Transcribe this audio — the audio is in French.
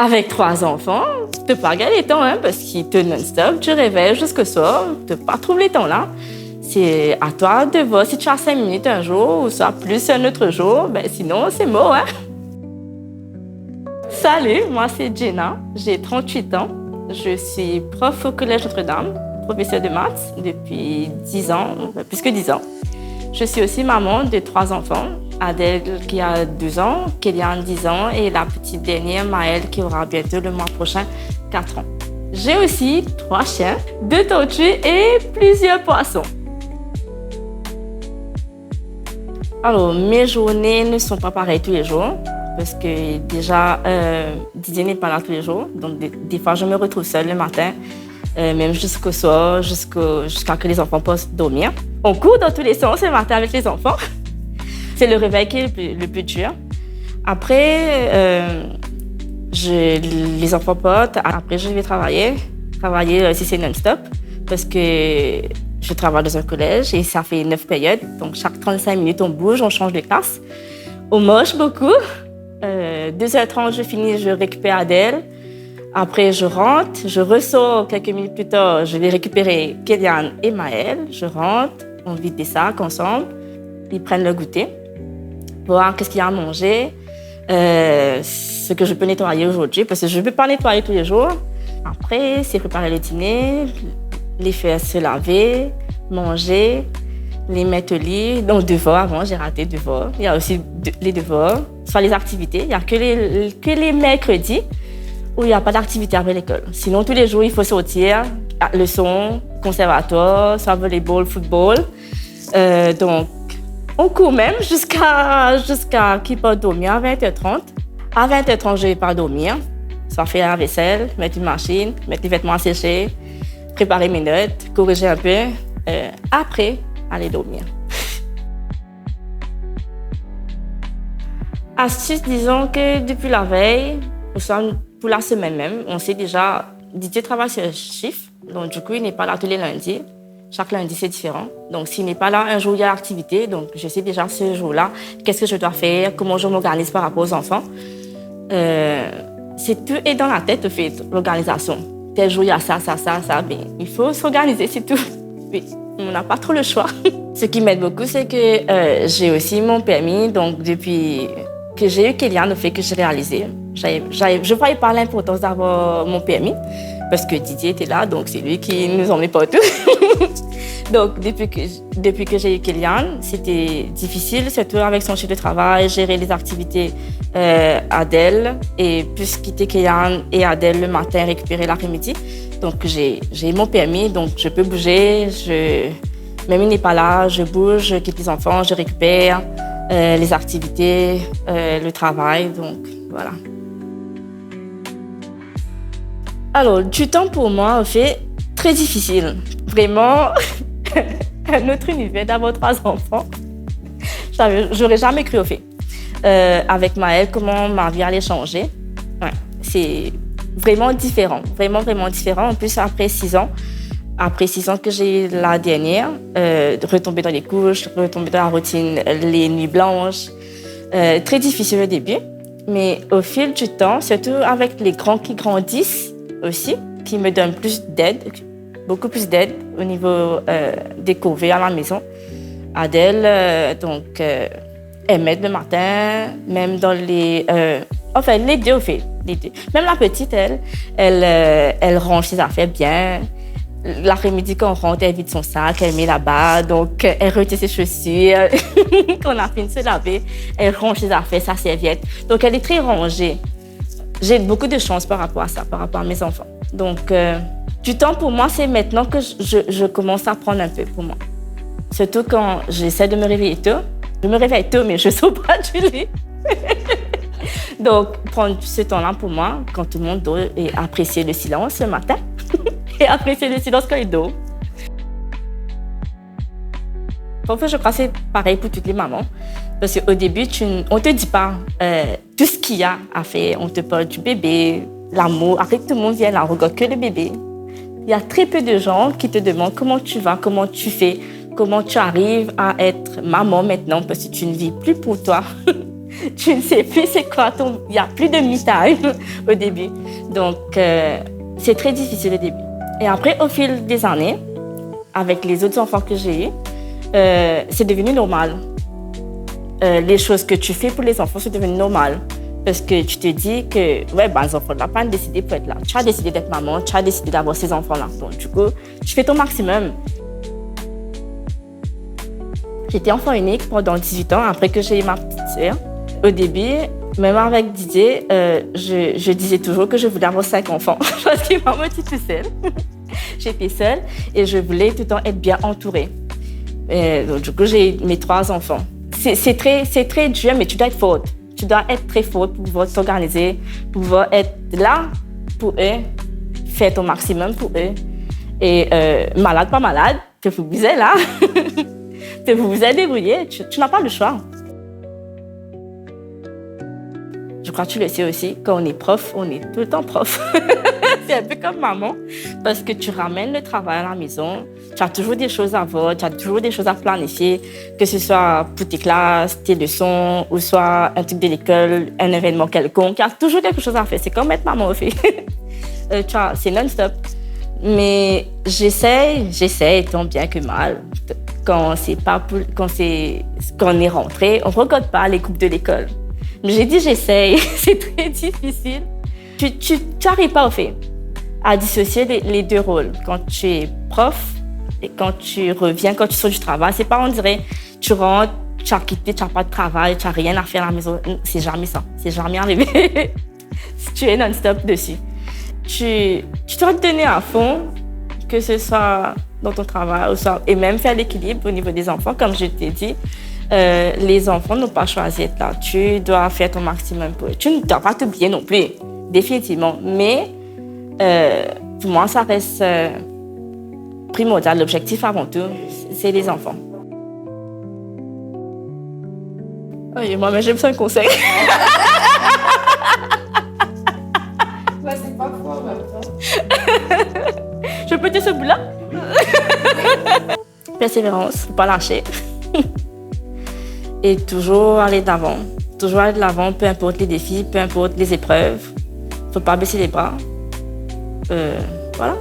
Avec 3 enfants, tu n'as pas gagné les temps, hein, parce qu'ils te non-stop, tu réveilles jusqu'au soir, tu n'as pas trouvé les temps là. C'est à toi de voir si tu as 5 minutes un jour ou ça plus un autre jour, ben sinon c'est mort. Hein? Salut, moi c'est Jenna, j'ai 38 ans. Je suis prof au Collège Notre-Dame, professeure de maths depuis 10 ans, plus que 10 ans. Je suis aussi maman de 3 enfants, Adèle qui a 12 ans, Kéliane 10 ans et la petite dernière Maëlle qui aura bientôt le mois prochain 4 ans. J'ai aussi 3 chiens, 2 tortues et plusieurs poissons. Alors, mes journées ne sont pas pareilles tous les jours parce que déjà, Didier n'est pas là tous les jours. Donc, des fois, je me retrouve seule le matin, même jusqu'au soir, jusqu'à ce que les enfants puissent dormir. On court dans tous les sens le matin avec les enfants. C'est le réveil qui est le plus dur. Après, les enfants partent. Après, je vais travailler si c'est non-stop parce que je travaille dans un collège et ça fait 9 périodes. Donc, chaque 35 minutes, on bouge, on change de classe. On mange beaucoup. 2h30, je finis, je récupère Adèle. Après, je rentre, je ressors quelques minutes plus tard. Je vais récupérer Kéliane et Maëlle. Je rentre, on vide des sacs ensemble. Ils prennent le goûter, voir qu'est-ce qu'il y a à manger, ce que je peux nettoyer aujourd'hui, parce que je ne peux pas nettoyer tous les jours. Après, c'est préparer le dîner, les faire se laver, manger, les mettre au lit. Donc, devoirs, avant, j'ai raté devoirs. Il y a aussi les devoirs, soit les activités. Il n'y a que les mercredis où il n'y a pas d'activité après l'école. Sinon, tous les jours, il faut sortir, leçons, conservatoire, soit volleyball, football. Donc, on court même jusqu'à qu'ils partent dormir à 20h30. À 20h30, je ne vais pas dormir. Soit faire la vaisselle, mettre une machine, mettre les vêtements à sécher, préparer mes notes, corriger un peu. Après, aller dormir. Astuce, disons que depuis la veille, pour la semaine même, on sait déjà, Didier travaille sur un chiffre, donc du coup, il n'est pas là tous les lundis. Chaque lundi, c'est différent. Donc, s'il n'est pas là, un jour, il y a l'activité. Donc, je sais déjà ce jour-là, qu'est-ce que je dois faire, comment je m'organise par rapport aux enfants. C'est tout est dans la tête, au fait, l'organisation. Tel jour, il y a ça. Mais il faut s'organiser, c'est tout. Oui, on n'a pas trop le choix. Ce qui m'aide beaucoup, c'est que j'ai aussi mon permis. Donc, depuis que j'ai eu Kéliane, au fait que j'ai réalisé, je ne voyais pas l'importance d'avoir mon permis. Parce que Didier était là, donc c'est lui qui nous emmenait partout. Donc, depuis que j'ai eu Kéliane, c'était difficile, surtout avec son chiffre de travail, gérer les activités Adèle, et plus quitter Kéliane et Adèle le matin, récupérer l'après-midi. Donc, j'ai mon permis, donc je peux bouger. Même il n'est pas là, je bouge, je quitte les enfants, je récupère les activités, le travail, donc voilà. Alors, du temps pour moi, en fait, très difficile. Vraiment, un autre univers d'avoir 3 enfants. J'aurais jamais cru, au fait. Avec Maëlle, comment ma vie allait changer. Ouais, c'est vraiment différent. Vraiment, vraiment différent. En plus, après 6 ans que j'ai eu la dernière, retomber dans les couches, retomber dans la routine, les nuits blanches. Très difficile au début. Mais au fil du temps, surtout avec les grands qui grandissent, aussi, qui me donne plus d'aide, beaucoup plus d'aide au niveau des corvées à la maison. Adèle, elle m'aide le matin, même dans les... enfin, les deux, au fait. Les deux. Même la petite, elle range ses affaires bien. L'après-midi, quand on rentre, elle vide son sac, elle met là-bas. Donc, elle retire ses chaussures. Quand on a fini de se laver, elle range ses affaires, sa serviette. Donc, elle est très rangée. J'ai beaucoup de chance par rapport à ça, par rapport à mes enfants. Donc, du temps pour moi, c'est maintenant que je commence à prendre un peu pour moi. Surtout quand j'essaie de me réveiller tôt. Je me réveille tôt, mais je ne sors pas du lit. Donc, prendre ce temps-là pour moi, quand tout le monde dort, et apprécier le silence le matin. Et apprécier le silence quand il dort. En fait, je crois que c'est pareil pour toutes les mamans. Parce qu'au début, on ne te dit pas tout ce qu'il y a à faire. On te parle du bébé, l'amour. Après, tout le monde vient là, on regarde que le bébé. Il y a très peu de gens qui te demandent comment tu vas, comment tu fais, comment tu arrives à être maman maintenant, parce que tu ne vis plus pour toi. Tu ne sais plus c'est quoi il n'y a plus de me-time au début. Donc, c'est très difficile au début. Et après, au fil des années, avec les autres enfants que j'ai eus, c'est devenu normal. Les choses que tu fais pour les enfants, c'est devenu normal. Parce que tu te dis que les enfants n'ont pas décidé pour être là. Tu as décidé d'être maman, tu as décidé d'avoir ces enfants-là. Donc, du coup, tu fais ton maximum. J'étais enfant unique pendant 18 ans, après que j'ai eu ma petite sœur. Au début, même avec Didier, je disais toujours que je voulais avoir 5 enfants. Parce que maman était toute seule. J'étais seule et je voulais tout le temps être bien entourée. Donc, du coup, j'ai eu mes 3 enfants. C'est très dur, mais tu dois être forte. Tu dois être très forte pour pouvoir t'organiser, pour pouvoir être là pour eux, faire ton maximum pour eux. Et malade, pas malade, te vous êtes là. Vous êtes débrouillé, tu n'as pas le choix. Je crois que tu le sais aussi, quand on est prof, on est tout le temps prof. C'est un peu comme maman, parce que tu ramènes le travail à la maison, tu as toujours des choses à voir, tu as toujours des choses à planifier, que ce soit pour tes classes, tes leçons, ou soit un truc de l'école, un événement quelconque, il y a toujours quelque chose à faire. C'est comme être maman au fait. C'est non-stop. Mais j'essaie tant bien que mal. Quand on est rentré, on ne regarde pas les coupes de l'école. Mais j'ai dit j'essaye, c'est très difficile. Tu n'arrives pas au fait à dissocier les 2 rôles. Quand tu es prof et quand tu reviens, quand tu sors du travail, c'est pas on dirait tu rentres, tu as quitté, tu n'as pas de travail, tu n'as rien à faire à la maison. C'est jamais ça, c'est jamais arrivé. Tu es non-stop dessus. Tu dois te donner à fond, que ce soit dans ton travail et même faire l'équilibre au niveau des enfants, comme je t'ai dit. Les enfants n'ont pas choisi d'être là. Tu dois faire ton maximum pour eux. Tu ne dois pas t'oublier non plus, définitivement. Mais pour moi, ça reste primordial. L'objectif avant tout, c'est les enfants. Oui, moi, mais j'ai besoin de conseils. C'est pas faux en même temps. Je peux dire ce bout-là? Persévérance, faut pas lâcher. Et toujours aller de l'avant. Toujours aller de l'avant, peu importe les défis, peu importe les épreuves. Faut pas baisser les bras. Voilà.